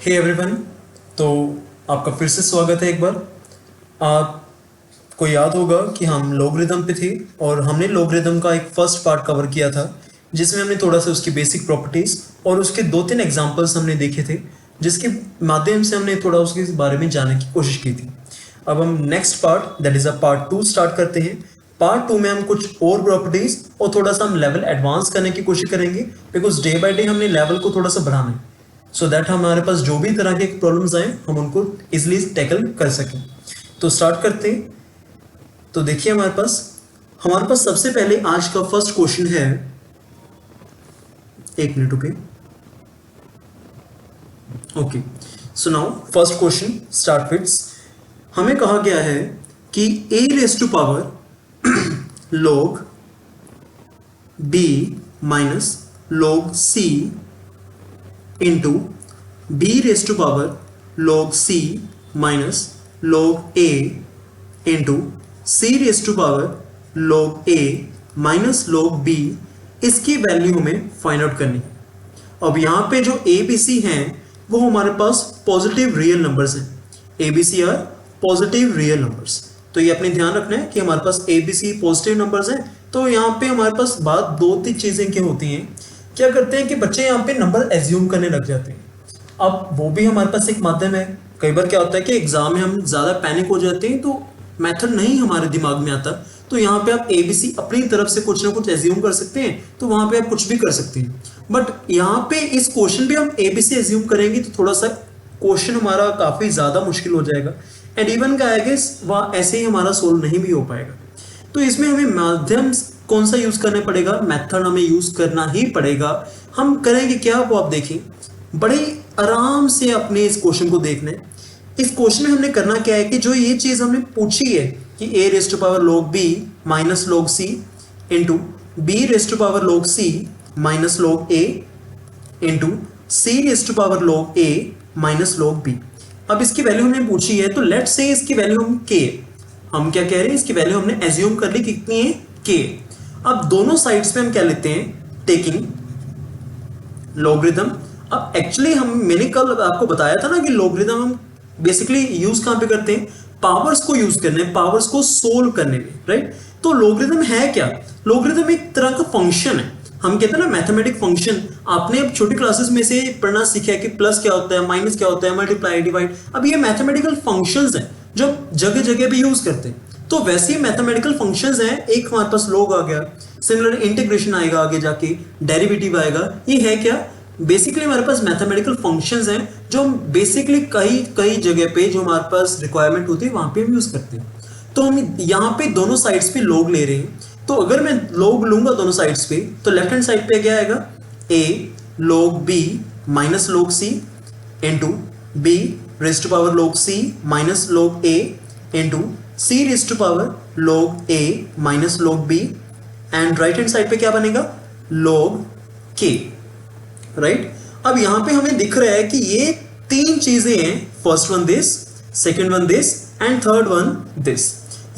Hey everyone, तो आपका फिर से स्वागत है। एक बार आपको याद होगा कि हम लॉगरिदम पे थे और हमने लॉगरिदम का एक फर्स्ट पार्ट कवर किया था जिसमें हमने थोड़ा सा उसकी बेसिक प्रॉपर्टीज और उसके 2-3 एग्जांपल्स हमने देखे थे जिसके माध्यम से हमने थोड़ा उसके बारे में जानने की कोशिश की थी। अब हम next part that is part 2 start करते हैं। पार्ट 2 में हम कुछ और प्रॉपर्टीज और थोड़ा सा हम लेवल एडवांस करने की कोशिश करेंगे बिकॉज डे बाय डे हमने लेवल को थोड़ा सा बढ़ाना है सो दैट हमारे पास जो भी तरह के प्रॉब्लम्स आए हम उनको इजिली टैकल कर सकें। तो स्टार्ट करते हैं। तो देखिए हमारे पास सबसे पहले आज का फर्स्ट क्वेश्चन है। एक minute okay okay so now first question start with. हमें कहा गया है कि a raise to power log b minus log c into b raise to power log c minus log a into c raise to power log a minus log b, इसकी value हमें find out करनी है। अब यहाँ पे जो a b c हैं वो हमारे पास पॉजिटिव रियल नंबर्स हैं। a b c are positive real numbers, तो ये अपने ध्यान रखना है कि हमारे पास a b c positive numbers हैं। तो यहाँ पे हमारे पास बात 2-3 चीजें क्या होती हैं, क्या करते हैं कि बच्चे यहाँ पे नंबर एज्यूम करने लग जाते हैं। अब वो भी हमारे पास एक माध्यम है। कई बार क्या होता है कि एग्जाम में हम ज्यादा पैनिक हो जाते हैं तो मेथड नहीं हमारे दिमाग में आता, तो यहाँ पे आप ABC अपनी तरफ से कुछ ना कुछ एज्यूम कर सकते हैं, तो वहां पे आप कुछ भी कर सकते हैं। बट यहाँ पे इस क्वेश्चन पे हम ABC एज्यूम करेंगे तो थोड़ा सा क्वेश्चन हमारा काफी ज्यादा मुश्किल हो जाएगा एंड इवन का आई गेस वह ऐसे ही हमारा सोल्व नहीं भी हो पाएगा। तो इसमें हमें माध्यम कौन सा यूज करना पड़ेगा, मेथड हमें यूज करना ही पड़ेगा। हम करेंगे क्या वो आप देखें, बड़े आराम से अपने इस क्वेश्चन को देखना है। इस क्वेश्चन में हमने करना क्या है कि जो ये चीज हमने पूछी है कि a raise to power log b minus log c into b raise to power log c minus log a into c raise to power log a minus log b। अब इसकी वैल्यू हमने पूछी है तो लेट्स से इसकी value हम क्या कह रहे हैं, इसकी वैल्यू हमने एज्यूम कर ली कितनी है k। अब दोनों साइड्स पे हम क्या लेते हैं, टेकिंग लॉगरिथम। अब एक्चुअली मैंने कल आपको बताया था ना कि लॉगरिथम हम बेसिकली यूज कहां पे करते हैं, पावर्स को यूज करने, पावर्स को सोल्व करने में, राइट। तो लॉगरिथम है क्या, लॉगरिथम एक तरह का फंक्शन है। हम कहते हैं ना मैथमेटिक फंक्शन, आपने अब छोटी क्लासेस में से पढ़ना सीखा है कि प्लस क्या होता है, माइनस क्या होता है, मल्टीप्लाई, डिवाइड। अब ये मैथमेटिकल फंक्शंस हैं जो जगह जगह पे यूज करते हैं। तो वैसे ही मैथमेटिकल फंक्शंस हैं, एक हमारे पास log आ गया, सिमिलर इंटीग्रेशन आएगा, आगे जाके डेरिवेटिव आएगा। ये है क्या, बेसिकली हमारे पास मैथमेटिकल फंक्शंस हैं जो बेसिकली कई जगह पे जो हमारे पास रिक्वायरमेंट होती है वहां पे हम यूज करते हैं। तो हम यहाँ पे दोनों साइड्स पे log ले रहे हैं, तो अगर मैं log लूंगा दोनों साइड्स पे तो लेफ्ट हैंड साइड पे क्या आएगा, a log b minus log c into b raise to power log c minus log a into c raise to power log a minus log b and right hand side पे क्या बनेगा, log k, right. अब यहां पे हमें दिख रहा है कि ये 3 चीजें हैं, first one this, second one this and third one this.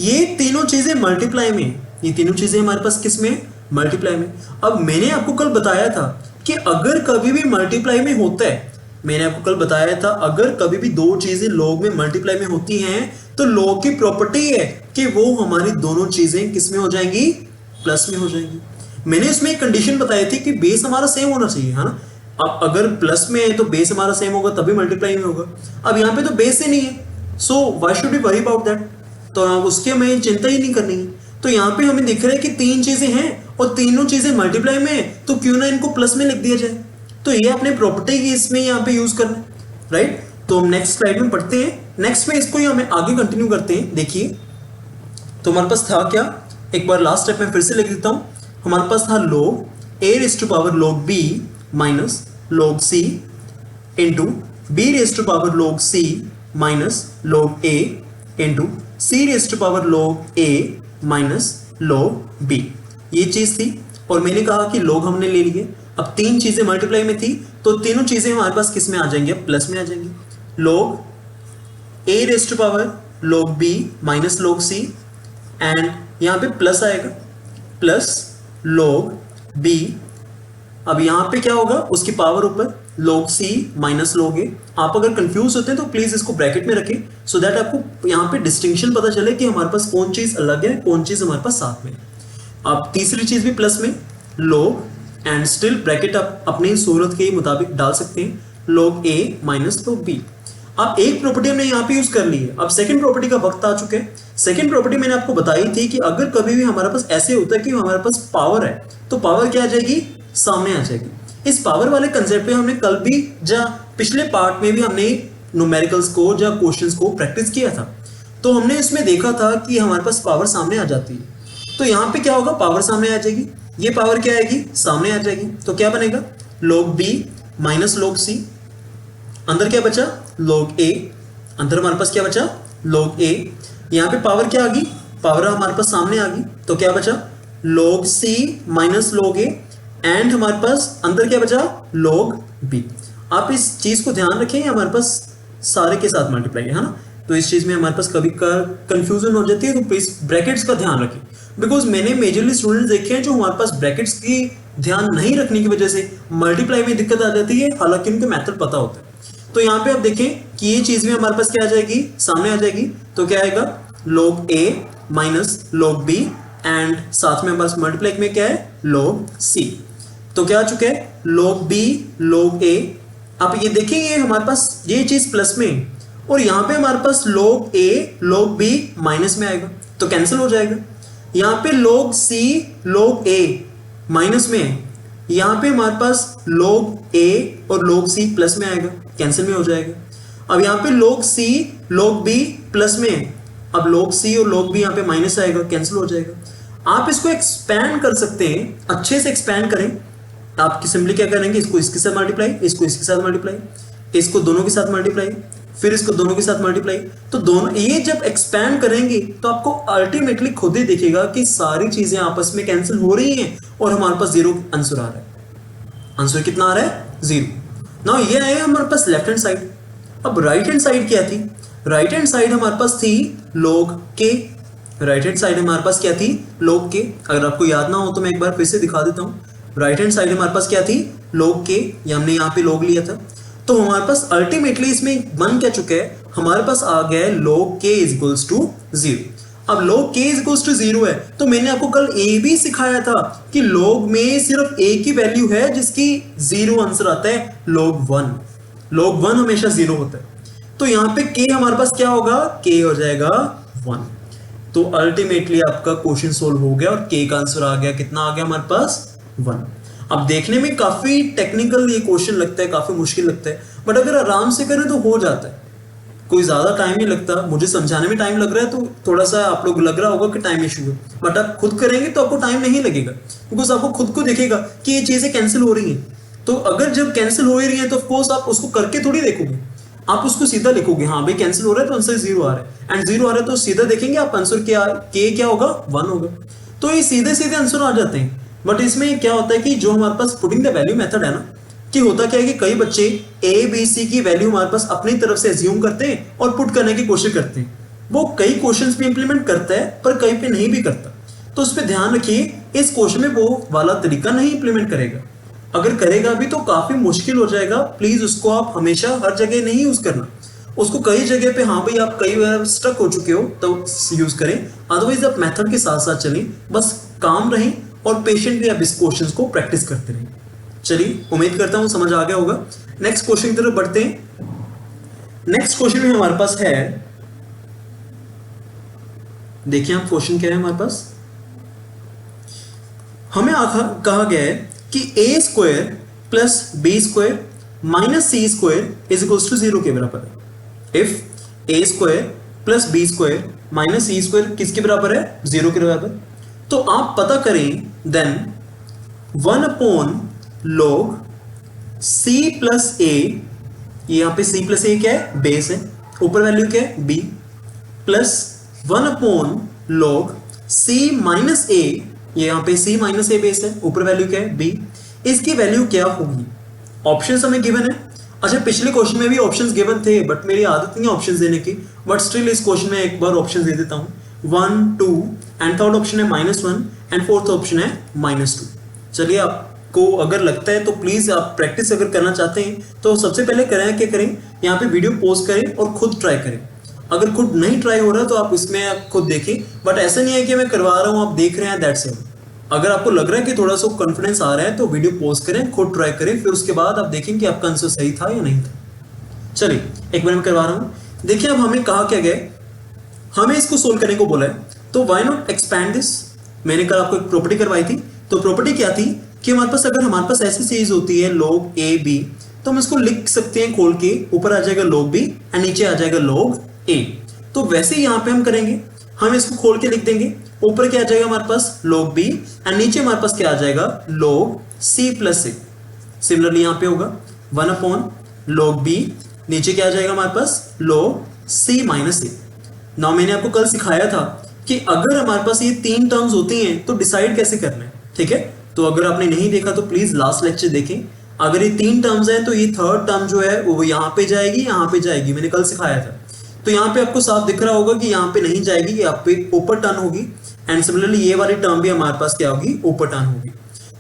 ये तीनों चीजें मल्टीप्लाई में, ये तीनों चीजें हमारे पास किस में, मल्टीप्लाई में। अब मैंने आपको कल बताया था कि अगर कभी भी मल्टीप्लाई में होता है, मैंने आपको कल बताया था अगर कभी भी 2 चीजें log में मल्टीप्लाई में होती हैं तो log की प्रॉपर्टी है कि वो हमारी दोनों चीजें किस में हो जाएंगी, प्लस में हो जाएंगी। मैंने इसमें एक कंडीशन बताई थी कि बेस हमारा सेम होना चाहिए, है ना। अब अगर प्लस में है तो बेस हमारा सेम होगा तभी मल्टीप्लाई में होगा। अब यहाँ पे तो बेस ही नहीं है, so why should we worry about that, तो उसकी हमें चिंता ही नहीं करनी है। तो यहाँ पे हमें दिख रहा है कि 3 चीजें हैं और तीनों चीजें मल्टीप्लाई में है, तो क्यों ना इनको प्लस में लिख दिया जाए। तो ये अपने प्रॉपर्टी की इसमें यहाँ पे यूज करना है, राइट। तो हम नेक्स्ट स्लाइड में पढ़ते हैं, नेक्स्ट में इसको ही हमें आगे कंटिन्यू करते हैं। देखिए तो हमारे पास था क्या, एक बार लास्ट स्टेप में फिर से लिख देता हूं। हमारे पास था log a raise to power log b minus log c into b raise to power log c minus log a into c raise to power log a minus log b। ये चीज थी और मैंने कहा कि log हमने ले लिए। अब 3 चीजें मल्टीप्लाई में थी तो तीनों चीजें हमारे पास किस में आ जाएंगे, प्लस में आ जाएंगी। log a raise to power log b minus log c and यहाँ पे प्लस आएगा, प्लस log b अब यहां पे क्या होगा, उसकी पावर ऊपर log c minus log a। आप अगर कंफ्यूज होते हैं तो प्लीज इसको ब्रैकेट में रखें सो दैट आपको यहाँ पे डिस्टिंक्शन पता चले कि हमारे पास कौन चीज अलग है, कौन चीज हमारे पास साथ में। आप तीसरी चीज भी प्लस में log एंड स्टिल ब्रैकेट आप अपनी सूरत के मुताबिक डाल सकते हैं, log a minus log b। अब एक प्रॉपर्टी हमने यहाँ पे यूज कर ली है, अब सेकंड प्रॉपर्टी का वक्त आ चुका है। सेकंड प्रॉपर्टी मैंने आपको बताई थी कि अगर कभी भी हमारे पास ऐसे होता है कि हमारे पास पावर है तो पावर क्या आ जाएगी, सामने आ जाएगी। इस पावर वाले कंसेप्ट पे हमने कल भी या पिछले पार्ट में भी हमने न्यूमेरिकल्स को या क्वेश्चंस को प्रैक्टिस किया था, तो हमने इसमें देखा था कि हमारे पास पावर सामने आ जाती है। तो यहाँ पे क्या होगा, पावर सामने आ जाएगी, ये पावर क्या आएगी, सामने आ जाएगी। तो क्या बनेगा, log b minus log c। अंदर क्या बचा, log a। अंदर हमारे पास क्या बचा, log a। यहाँ पे पावर क्या आ गई, पावर हमारे पास सामने आ गई, तो क्या बचा, log c minus log a। And हमारे पास अंदर क्या बचा, log b। आप इस चीज को ध्यान रखें, हमारे पास सारे के साथ मल्टीप्लाई है ना, तो इस चीज में हमारे पास कभी कंफ्यूजन हो जाती है, तो प्लीज ब्रैकेट्स का ध्यान रखें। बिकॉज मैंने मेजरली स्टूडेंट्स देखे हैं जो हमारे पास ब्रैकेट्स की ध्यान नहीं रखने की वजह से मल्टीप्लाई में दिक्कत आ जाती है, हालांकि उनको मेथड पता होता है। तो यहाँ पे आप देखें कि ये चीज में हमारे पास क्या आ जाएगी, सामने आ जाएगी, तो क्या आएगा, log a minus log b and साथ में हमारे पास मल्टीप्लाई में क्या है, log c। तो क्या आ चुका है, log b log a। आप ये देखेंगे हमारे पास ये चीज प्लस में, और यहाँ पे हमारे पास log a log b minus में आएगा, तो कैंसिल हो जाएगा। यहाँ पे log c log a minus में है, यहाँ पे हमारे पास log a और log c प्लस में आएगा, कैंसिल में हो जाएगा। अब यहाँ पे log c log b plus में है, अब log c और log b यहाँ पे माइनस आएगा, कैंसिल हो जाएगा। आप इसको एक्सपैंड कर सकते हैं, अच्छे से एक्सपैंड करें। आप सिंपली क्या करेंगे, इसको इसके साथ मल्टीप्लाई, इसको इसके साथ मल्टीप्लाई, इसको दोनों के साथ मल्टीप्लाई, फिर इसको दोनों के साथ मल्टीप्लाई। तो दोनों ये जब एक्सपैंड करेंगे तो आपको अल्टीमेटली खुद ही दिखेगा कि सारी चीजें आपस में कैंसिल हो रही हैं और हमारे पास जीरो आंसर आ रहा है। आंसर कितना आ रहा है, जीरो। नाउ ये आया हमारे पास लेफ्ट हैंड साइड। अब राइट हैंड साइड क्या थी, राइट हैंड साइड हमारे पास थी log k। Right hand side हमारे पास क्या थी, log k। अगर आपको याद ना हो तो मैं एक बार फिर से दिखा देता हूँ। राइट हैंड साइड हमारे पास क्या थी, log k, ये हमने यहाँ पे log लिया था। तो हमारे पास अल्टीमेटली इसमें बन क्या चुका है, हमारे पास आ गया है log k is equals to 0। अब log k is equals to 0 है, तो मैंने आपको कल a भी सिखाया था कि log में सिर्फ a की वैल्यू है जिसकी 0 आंसर आता है, log 1। log 1 हमेशा 0 होता है। तो यहाँ पे k हमारे पास क्या होगा, k हो जाएगा 1। तो अल्टीमेटली आपका क्वेश्चन सोल्व हो गया और k का आंसर आ गया, कितना आ गया हमारे पास, 1। अब देखने में काफी टेक्निकल ये क्वेश्चन लगता है, काफी मुश्किल लगता है, बट अगर आराम से करें तो हो जाता है, कोई ज्यादा टाइम नहीं लगता। मुझे समझाने में टाइम लग रहा है तो थोड़ा सा आप लोग लग रहा होगा कि टाइम इशू है, बट आप खुद करेंगे तो आपको टाइम नहीं लगेगा, बिकॉज आपको खुद को दिखेगा कि ये चीजें कैंसिल हो रही हैं। तो अगर जब कैंसिल हो ही रही है तो ऑफकोर्स आप उसको करके थोड़ी देखोगे, आप उसको सीधा लिखोगे, हाँ भाई कैंसिल हो रहा है तो आंसर 0 आ रहा है, एंड 0 आ रहा है तो सीधा देखेंगे आप आंसर क्या होगा, 1 होगा। तो ये सीधे सीधे आंसर आ जाते हैं। बट इसमें क्या होता है कि जो हमारे पास पुटिंग द वैल्यू मेथड है ना, कि होता क्या है कि कई बच्चे ए बी सी की वैल्यू हमारे पास अपनी तरफ से एज्यूम करते हैं और पुट करने की कोशिश करते हैं। वो कई क्वेश्चंस पे इंप्लीमेंट करता है पर कई पे नहीं भी करता, तो उस पर ध्यान रखिए, इस क्वेश्चन में वो वाला तरीका नहीं इंप्लीमेंट करेगा। अगर करेगा भी तो काफी मुश्किल हो जाएगा। प्लीज उसको आप हमेशा हर जगह नहीं यूज करना, उसको कई जगह पे, हाँ भाई आप कई बार स्टक हो चुके हो तो यूज करें, अदरवाइज आप मेथड के साथ साथ चलें, बस काम रहें और पेशेंटली आप इस क्वेश्चंस को प्रैक्टिस करते रहें। चलिए, उम्मीद करता हूं समझ आ गया होगा। नेक्स्ट क्वेश्चन की तरफ बढ़ते हैं। नेक्स्ट क्वेश्चन में हमारे पास है, देखिए आप क्वेश्चन क्या है हमारे पास, हमें कहा गया है कि a square plus B square minus C square is equals to 0 के बराबर है। If a square plus B square minus C square किसके बराबर है, 0 के बराबर। तो आप पता करें, देन 1 अपॉन log c प्लस a, यहाँ पे c प्लस a क्या है, बेस है, ऊपर वैल्यू क्या है, b, plus 1 upon log c minus a, ये यहाँ पे c माइनस a बेस है, ऊपर वैल्यू क्या है, b। इसकी वैल्यू क्या होगी, ऑप्शंस हमें गिवन है। अच्छा, पिछले क्वेश्चन में भी ऑप्शंस गिवन थे, बट मेरी आदत नहीं है ऑप्शंस देने की, बट स्टिल इस क्वेश्चन में एक बार ऑप्शंस दे देता हूँ। 1 2 एंड थर्ड ऑप्शन है -1 एंड फोर्थ ऑप्शन है -2। चलिए आप आपको अगर लगता है तो प्लीज आप प्रैक्टिस अगर करना चाहते हैं तो सबसे पहले करें क्या करें, यहाँ पे वीडियो पॉज करें और खुद ट्राई करें। अगर खुद नहीं ट्राई हो रहा तो आप इसमें आप खुद देखें, बट ऐसा नहीं है कि मैं करवा रहा हूँ आप देख रहे हैं दैट्स इट। अगर आपको लग रहा है कि थोड़ा सा कॉन्फिडेंस आ रहा है तो वीडियो पॉज करें, खुद ट्राई करें, फिर उसके बाद आप देखें कि आपका आंसर सही था या नहीं था। चलिए एक बार मैं करवा रहा हूँ। देखिए अब हमें कहा क्या गया, हमें इसको सोल्व करने को बोला है, तो व्हाई नॉट एक्सपैंड दिस। मैंने कल आपको एक प्रॉपर्टी करवाई थी, तो प्रॉपर्टी क्या थी कि हमारे पास अगर हमारे पास ऐसी चीज होती है log a b, तो हम इसको लिख सकते हैं खोल के, ऊपर आ जाएगा log b एंड नीचे आ जाएगा log a। तो वैसे ही यहाँ पे हम करेंगे, हम इसको खोल के लिख देंगे, ऊपर क्या आ जाएगा हमारे पास log b एंड नीचे हमारे पास क्या आ जाएगा log c प्लस a। सिमिलरली यहाँ पे होगा 1 अपॉन log b, नीचे क्या आ जाएगा हमारे पास log c minus a। Now मैंने आपको कल सिखाया था कि अगर हमारे पास ये तीन टर्म्स होती हैं तो डिसाइड कैसे करना है, ठीक है। तो अगर आपने नहीं देखा तो प्लीज लास्ट लेक्चर देखें। अगर ये तीन टर्म्स हैं तो ये थर्ड टर्म जो है वो यहाँ पे जाएगी, यहाँ पे जाएगी, मैंने कल सिखाया था। तो यहाँ पे आपको साफ दिख रहा होगा कि यहाँ पे नहीं जाएगी, यहाँ पे ऊपर टर्न होगी, एंड सिमिलरली ये वाली टर्म भी हमारे पास क्या होगी, ऊपर टर्न होगी।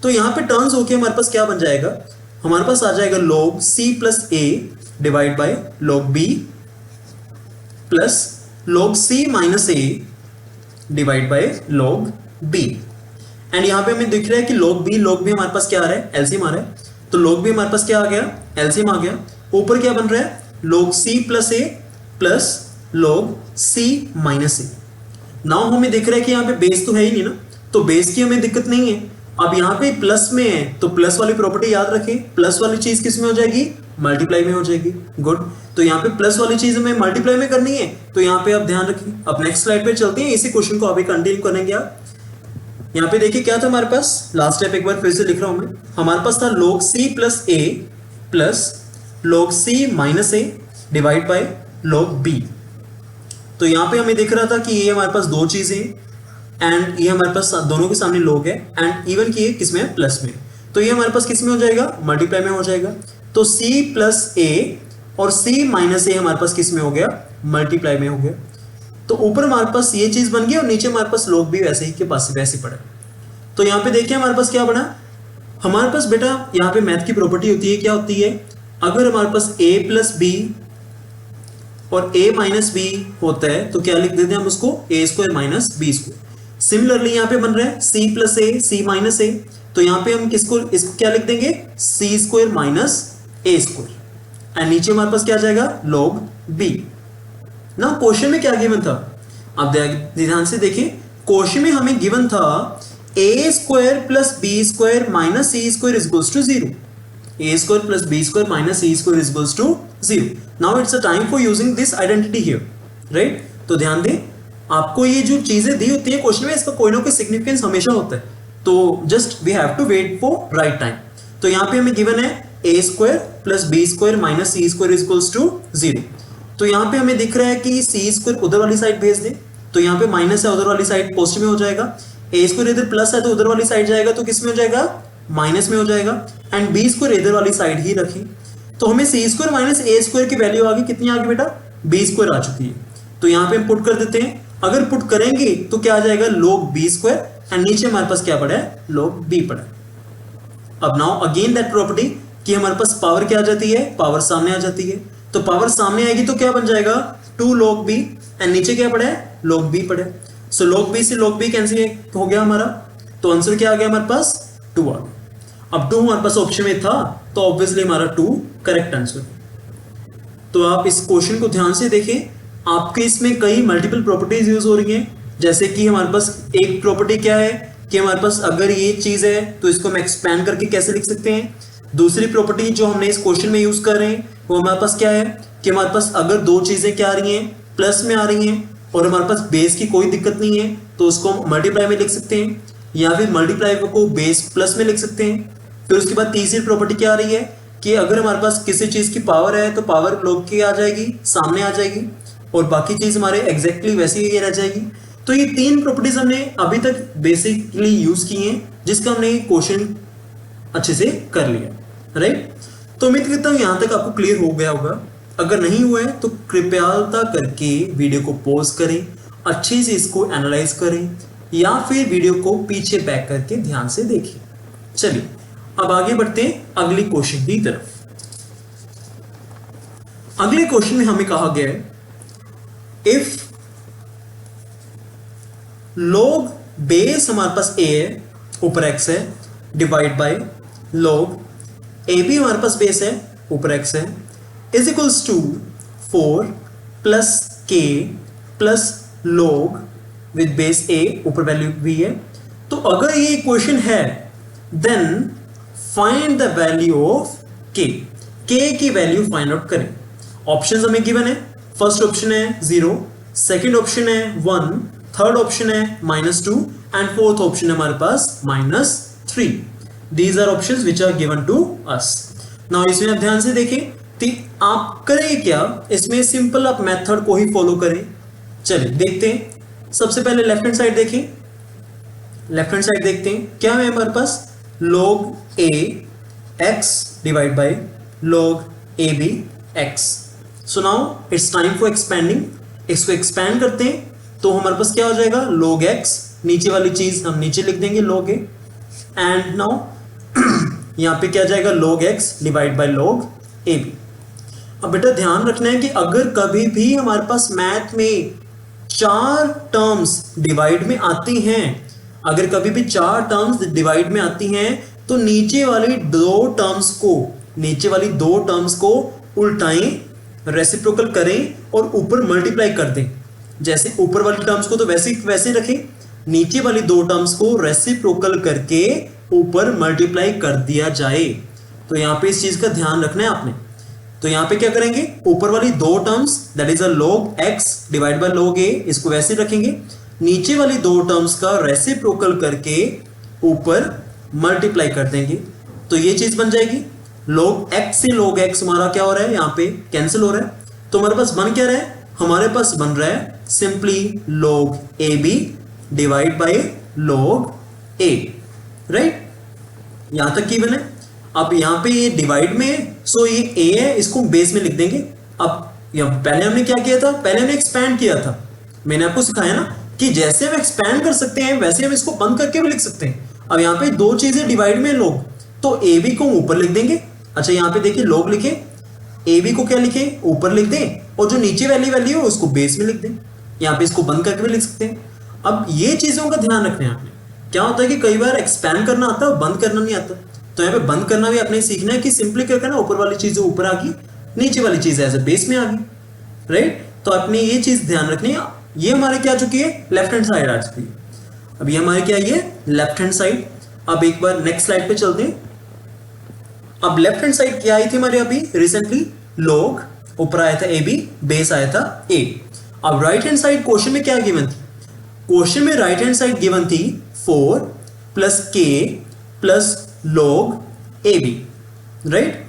तो यहाँ पे टर्न्स होके हमारे पास क्या बन जाएगा, हमारे पास आ जाएगा log c प्लस a divide by log b plus log c minus a divide by log b। And यहाँ पे हमें दिख रहा है कि log b हमारे पास क्या आ रहा है, एलसीएम आ रहा है। तो log b हमारे पास क्या आ गया, एलसीएम आ गया। ऊपर क्या बन रहा है, log c प्लस a plus log c minus a। Now हमें दिख रहा है कि यहाँ पे बेस तो है ही नहीं ना, तो बेस की हमें दिक्कत नहीं है। अब यहाँ पे प्लस में है तो प्लस वाली प्रॉपर्टी याद रखें, प्लस वाली चीज किस में हो जाएगी, मल्टीप्लाई में हो जाएगी। गुड, तो यहाँ पे प्लस वाली चीज हमें मल्टीप्लाई में करनी है, तो यहाँ पे आप ध्यान रखिए। अब नेक्स्ट स्लाइड पे चलते हैं, इसी क्वेश्चन को अभी कंटिन्यू करेंगे आप। यहाँ पे देखिए क्या था हमारे पास, लास्ट स्टेप एक बार फिर से लिख रहा हूं मैं। हमारे पास था log c प्लस a plus log c minus a divide by log b। तो यहाँ पे हमें दिख रहा था कि ये हमारे पास दो चीजें एंड ये हमारे पास दोनों के सामने log है, एंड इवन कि ये किस में है, प्लस में। तो ये हमारे पास किस में हो जाएगा, मल्टीप्लाई में हो जाएगा। तो c प्लस a और c माइनस a हमारे पास किस में हो गया, मल्टीप्लाई में हो गया। तो ऊपर हमारे पास ये चीज बन गई और नीचे हमारे पास log भी वैसे ही के पास वैसे पड़ा। तो यहाँ पे देखिए हमारे पास क्या बना, हमारे पास बेटा यहाँ पे मैथ की प्रॉपर्टी होती है, क्या होती है, अगर हमारे पास a प्लस b और a माइनस b होता है तो क्या लिख देते हैं हम उसको, a square minus b square. Similarly यहाँ पे बन रहा है c प्लस a c माइनस a, तो यहाँ पे हम इसको क्या लिख देंगे, c square minus a square, and नीचे हमारे पास क्या आ जाएगा, log b। ना क्वेश्चन में क्या गिवन था, आप ध्यान से देखिए, क्वेश्चन में हमें गिवन था a square plus b square minus c square is equals to 0। a square plus b square minus c square is equals to 0। Now it's a time for using this identity here, right. तो ध्यान दें, आपको ये जो चीजें दी होती है question में, इसका कोई ना कोई सिग्निफिकेंस हमेशा होता है, तो just we have to wait for right time. तो यहाँ पे हमें गिवन है a square plus b square minus c square is equals to 0। तो यहाँ पे हमें दिख रहा है कि c स्क्वायर उधर वाली साइड भेज दें, तो यहाँ पे माइनस है, उधर वाली साइड पॉजिटिव में हो जाएगा। a स्क्वायर इधर प्लस है तो उधर वाली साइड जाएगा, तो किस में हो जाएगा, माइनस में हो जाएगा। एंड b स्क्वायर इधर वाली साइड ही रखें, तो हमें c square minus a square की वैल्यू आ गई, कितनी आ गई बेटा, b स्क्वायर आ चुकी है। तो यहाँ पे हम पुट कर देते हैं, अगर पुट करेंगे तो क्या आ जाएगा, log b स्क्वायर, एंड नीचे हमारे पास क्या पड़ा है, log b पड़ा है। अब नाउ अगेन दैट प्रॉपर्टी कि हमारे पास पावर क्या आ जाती है, पावर सामने आ जाती है। तो पावर सामने आएगी तो क्या बन जाएगा, 2 log b, एंड नीचे क्या पड़ा है, log b पड़ा है। सो log b से log b कैंसिल हो गया हमारा, तो आंसर क्या आ गया हमारे पास, 2 आ गया। अब 2 हमारे पास ऑप्शन में था तो ऑब्वियसली हमारा 2 करेक्ट आंसर। तो आप इस क्वेश्चन को ध्यान से देखें, आपके इसमें कई मल्टीपल प्रॉपर्टीज यूज हो रही हैं। जैसे कि हमारे पास एक प्रॉपर्टी क्या है कि हमारे पास अगर ये चीज है तो इसको हम एक्सपैंड करके कैसे लिख सकते हैं। दूसरी प्रॉपर्टी जो हमने इस क्वेश्चन में यूज कर रहे हैं वो हमारे पास क्या है कि हमारे पास अगर दो चीजें क्या आ रही हैं, प्लस में आ रही हैं, और हमारे पास बेस की कोई दिक्कत नहीं है तो उसको हम मल्टीप्लाई में लिख सकते हैं, या फिर मल्टीप्लाई को बेस प्लस में लिख सकते हैं। फिर उसके बाद तीसरी प्रॉपर्टी क्या आ रही है कि अगर हमारे पास किसी चीज की पावर है तो पावर log की आ जाएगी, सामने आ जाएगी, और बाकी चीज हमारे एग्जैक्टली वैसे ही रह जाएगी। तो ये 3 प्रॉपर्टीज हमने अभी तक बेसिकली यूज की हैं, जिसका हमने क्वेश्चन अच्छे से कर लिया, राइट। तो उम्मीद करता हूं यहां तक आपको क्लियर हो गया होगा। अगर नहीं हुआ है तो कृपयालता करके वीडियो को पॉज करें, अच्छे से इसको एनालाइज करें, या फिर वीडियो को पीछे बैक करके ध्यान से देखिए। चलिए अब आगे बढ़ते हैं अगले क्वेश्चन की तरफ। अगले क्वेश्चन में हमें कहा गया है इफ log बेस हमारे पास a है, ऊपर x है, डिवाइड बाय log ab हमारे पास बेस है, ऊपर x है, is equals to 4 plus k plus log with base a, ऊपर वैल्यू v है। तो अगर ये इक्वेशन है then find the value of k की वैल्यू फाइंड आउट करें। ऑप्शंस हमें गिवन है, फर्स्ट ऑप्शन है 0, सेकंड ऑप्शन है 1, थर्ड ऑप्शन है -2 एंड फोर्थ ऑप्शन है हमारे पास -3। These are options which are given to us. Now इसमें आप ध्यान से देखें तो आप करें क्या, इसमें सिंपल आप मेथड को ही फॉलो करें। चलिए देखते हैं। सबसे पहले लेफ्ट हैंड साइड देखें, लेफ्ट हैंड साइड देखते हैं क्या है हमारे पास log a x divide by log ab x। So now it's time for expanding. इसको एक्सपेंड करते हैं तो हमारे पास क्या हो जाएगा log x, नीचे वाली चीज हम नीचे लिख देंगे log a एंड नाउ यहां पे क्या जाएगा log x divide by log ab। अब बेटा ध्यान रखना है कि अगर कभी भी हमारे पास मैथ में 4 टर्म्स डिवाइड में आती हैं, अगर कभी भी 4 टर्म्स डिवाइड में आती हैं तो नीचे वाली दो टर्म्स को उल्टाएं, रेसिप्रोकल करें और ऊपर मल्टीप्लाई कर दें। जैसे ऊपर वाली टर्म्स को तो वैसे रखें, नीचे वाली 2 टर्म्स को रेसिप्रोकल करके ऊपर मल्टीप्लाई कर दिया जाए। तो यहां पे इस चीज का ध्यान रखना है आपने। तो यहां पे क्या करेंगे, ऊपर वाली 2 terms that is a log x divide by log a, इसको वैसे रखेंगे, नीचे वाली 2 टर्म्स का रेसिप्रोकल करके ऊपर मल्टीप्लाई कर देंगे। तो ये चीज बन जाएगी log x से log x हमारा क्या हो रहा है, यहाँ पे कैंसिल हो रहा है। तो हमारे पास बन क्या रहा है, हमारे पास बन रहा है simply log ab divide by log a, right. यहां तक की बने। अब यहाँ पे ये डिवाइड में, सो ये a है, इसको बेस में लिख देंगे। अब पहले हमने क्या किया था, पहले हमने एक्सपैंड किया था। मैंने आपको सिखाया ना कि जैसे हम एक्सपैंड कर सकते हैं वैसे हम इसको बंद करके भी लिख सकते हैं। अब यहाँ पे 2 चीजें डिवाइड में log, तो a b को ऊपर लिख देंगे। अच्छा यहाँ पे देखिए log लिखे, a b को क्या लिखे, ऊपर लिख दें, और जो नीचे वाली वैल्यू है उसको बेस में लिख दें। यहाँ पे इसको बंद करके भी लिख सकते हैं। अब ये चीजों का ध्यान रखना है आपने। क्या होता है कि कई बार एक्सपैंड करना आता है, बंद करना नहीं आता। तो यहाँ पे बंद करना भी आपने सीखना है कि सिंपली क्या करना, ऊपर वाली चीजें ऊपर आ गई, नीचे वाली चीज एज ए बेस में आ गई, राइट। तो आपने ये चीज ध्यान रखनी है। ये हमारे क्या आ चुकी है, लेफ्ट हैंड साइड आ चुकी है। अब ये हमारे क्या है, लेफ्ट हैंड साइड। अब एक बार नेक्स्ट स्लाइड पे चलते हैं। अब लेफ्ट हैंड साइड क्या आई थी हमारे अभी रिसेंटली, log, ऊपर आया था ab, बेस आया था a। अब राइट हैंड साइड क्वेश्चन में क्या गिवन थी, क्वेश्चन में राइट हैंड साइड गिवन थी 4 plus k plus log ab, right.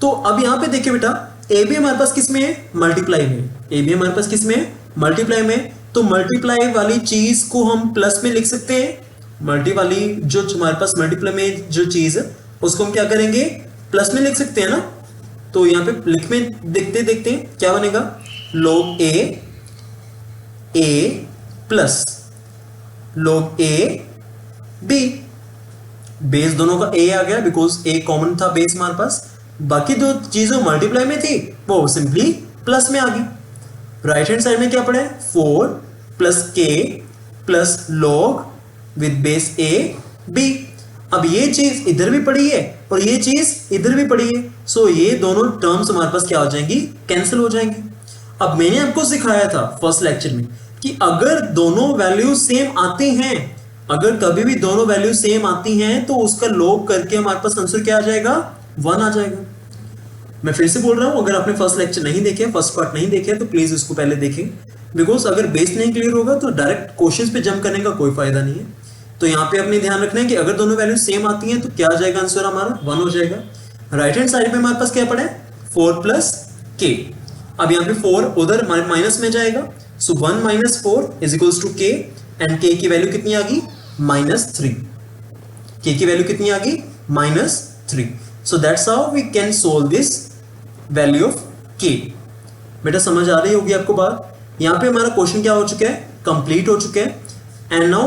तो अब यहां पे देखिए बेटा, ab हमारे पास किस में है, मल्टीप्लाई में। ab हमारे पास किस में है, मल्टीप्लाई में। तो मल्टीप्लाई वाली चीज को हम प्लस में लिख सकते हैं। मल्टी वाली जो हमारे पास मल्टीप्लाई में जो चीज है उसको हम क्या करेंगे, प्लस में लिख सकते हैं ना। तो यहां पे लिख में देखते हैं क्या बनेगा, log a plus log a b। Base दोनों का a आ गया बिकॉज a कॉमन था बेस हमारे पास। बाकी 2 चीजें मल्टीप्लाई में थी वो सिंपली प्लस में आ गई। राइट हैंड साइड में क्या पड़ा है, 4 plus k plus log with base a b। अब ये चीज इधर भी पड़ी है और ये चीज इधर भी पड़ी है, सो ये दोनों टर्म्स हमारे पास क्या हो जाएंगी, कैंसिल हो जाएंगी। अब मैंने आपको सिखाया था फर्स्ट लेक्चर में कि अगर दोनों वैल्यू सेम आती हैं, अगर कभी भी दोनों वैल्यू सेम आती हैं तो उसका log करके हमारे पास आंसर क्या आ जाएगा, 1 आ जाएगा। मैं फिर से बोल रहा हूं, अगर आपने फर्स्ट लेक्चर नहीं देखे, फर्स्ट पार्ट नहीं देखे तो प्लीज उसको पहले देखें, बिकॉज अगर बेस नहीं क्लियर होगा तो डायरेक्ट क्वेश्चंस पे जंप करने का कोई फायदा नहीं है। तो यहाँ पे अपने ध्यान रखना है कि अगर दोनों वैल्यू सेम आती हैं तो क्या आ जाएगा आंसर हमारा, 1 हो जाएगा। राइट हैंड साइड पे हमारे पास क्या पड़ा है, 4 प्लस k। अब यहाँ पे 4 उधर माइनस में जाएगा, सो 1 minus 4 is equals to k and k की वैल्यू कितनी आ गई, -3। k की वैल्यू कितनी आ गई, -3। So that's how we can solve this value of k। बेटा समझ आ रही होगी आपको बात। यहाँ पे हमारा क्वेश्चन क्या हो चुका है, कंप्लीट हो चुका है। And now